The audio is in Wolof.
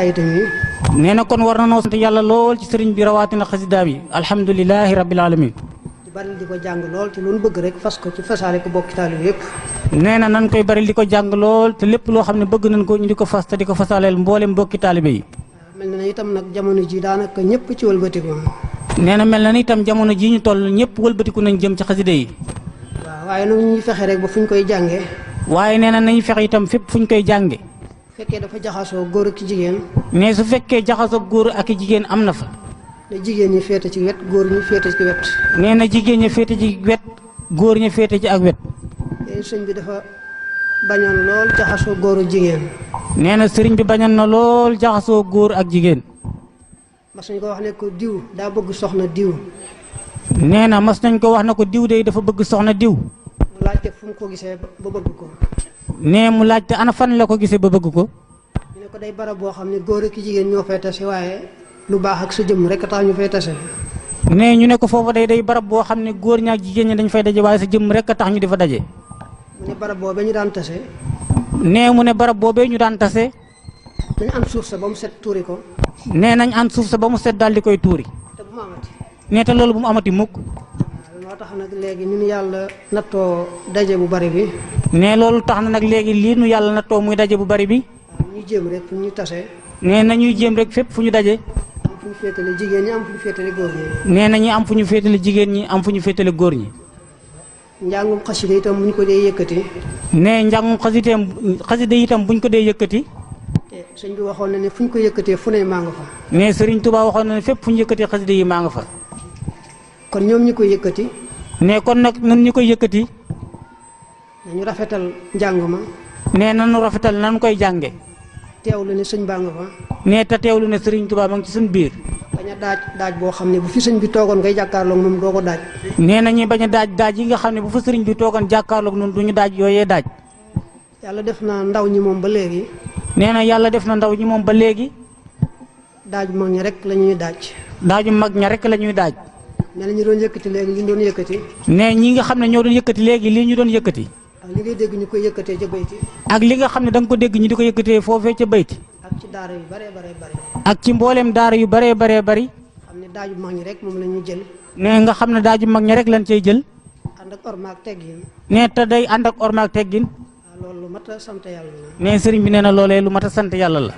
nee na kon war na noo sant yàlla lool ci sëriñ bi rawatina xasida bi alhamdulilahi rabbil alamin di bari di ko jàng lool te lu nu bëgg rek fas ko ci fasaale ko bokki taalibe yëpp. nee na nan koy bari di ko jàng lool te lépp loo xam ne bëgg nañ ko ñu di ko fas te di ko fasaaleel mboolem mbokki taalibe yi. mel na ne itam nag jamono ji daanaka ñëpp ci wëlbatiku. nee na mel na ni itam jamono ji ñu toll ñëpp wëlbatiku nañ jëm ci xasida yi. waaw waaye nag ñuy fexe rek ba fu ñu koy jàngee. waaye nee na nañu fexe itam fépp fu ñu koy jànge fekkee dafa jaxasoo góor ak jigéen. mais su fekkee jaxasoo góor ak jigéen am na fa. ne jigéen ñi féete ci wet góor ñi féete ci wet. nee na jigéen ñi féete ci wet góor ñi féete ci ak wet. léegi sëñ bi dafa bañoon lool jaxasoo góor ak jigéen. nee na sëriñ bi bañoon na lool jaxasoo góor ak jigéen. mas nañ ko wax ne ko diw daa bëgg soxna diw. nee na mas nañ ko wax na ko diw de dafa bëgg soxna diw. mu laajte fu mu ko gisee ba bëgg ko. nee mu laajte ana fan la ko gisee ba bëgg ko. ñu ne ko day barab boo xam ne góor ak jigéen ñoo fay tase waaye lu baax ak sa jëmm rek tax ñu fay tase. nee ñu ne ko foofu day barab boo xam ne góor ñaak jigéen ñi dañ fay daje waaye sa jëmm rek a tax ñu di fa daje. mu ne barab boobee ñu daan tase. nee mu ne barab boobee ñu daan tase. nañ am suuf sa ba mu set tuuri ko. nee nañ am suuf sa ba mu set daal di koy tuuri. te bu mu amati. nee te loolu bu mu amati mukk. moo tax nag léegi ñun yàlla nattoo daje bu bari bi. nee loolu tax na nag léegi lii nu yàlla nattoo muy daje bu bari bi. ñuy jéem rek fu ñu tase. nee nañuy jéem rek fépp fu ñu daje. am fu ñu féetale jigéen ñi am fu ñu féetale góor ñi. nee nañu am fu ñu féetale jigéen ñi am fu ñu féetale góor ñi. njàngum xasida itam bu ñu ko dee yëkkati. nee njàngum xasida itam bu ñu ko dee yëkkati. sëñ bi waxoon na ne fu ñu ko yëkkatee fu ne maa nga fa. nee Sëriñ Tuubaa waxoon na ne fépp fu ñu yëkkatee xasida yi maa nga fa. kon ñoom ñi koy yëkkati. nee kon nag nun ñi koy yëkkati. nañu rafetal njàng ma. nee nanu rafetal nanu koy jànge. teewlu ne sëñ baa nga fa. nee te teewlu ne Sëriñ Tuubaa ma ngi ci suñu biir. bañ a daaj boo xam ne bu fi sëñ bi toogoon ngay jàkkaarloog moom doo ko daaj. nee nañuy bañ a daaj yi nga xam ne bu fa sëriñ bi toogoon jàkkaarloog noonu du ñu daaj yooyee daaj. yàlla def na ndaw ñi moom ba léegi. nee na yàlla def na ndaw ñi moom ba léegi. daaj mag ñi rek la ñuy daaj. daaju mag ña rek la ñuy daaj. nee na ñu doon yëkkati léegi li ñu doon yëkkati. nee ñi nga xam ne ñoo doon yëkkati léegi lii ñu doon yëkkati. ak li ngay dégg ñu koy yëkkatee ca bayti. ak li nga xam ne da nga ko dégg ñu di ko yëkkatee foofee ca bayti. ak ci daara yu bare bare bare. ak ci mbooleem daara yu baree baree bari. xam ne daaju mag ñi rek moom la ñuy jël. nee nga xam ne daaju mag ña rek lañ cay jël. ànd ak orma ak teggin. nee te day ànd ak orma ak teggin. waaw loolu lu mat a sant yàlla la. nee sëriñ bi nee na loolee lu mat a sant yàlla la.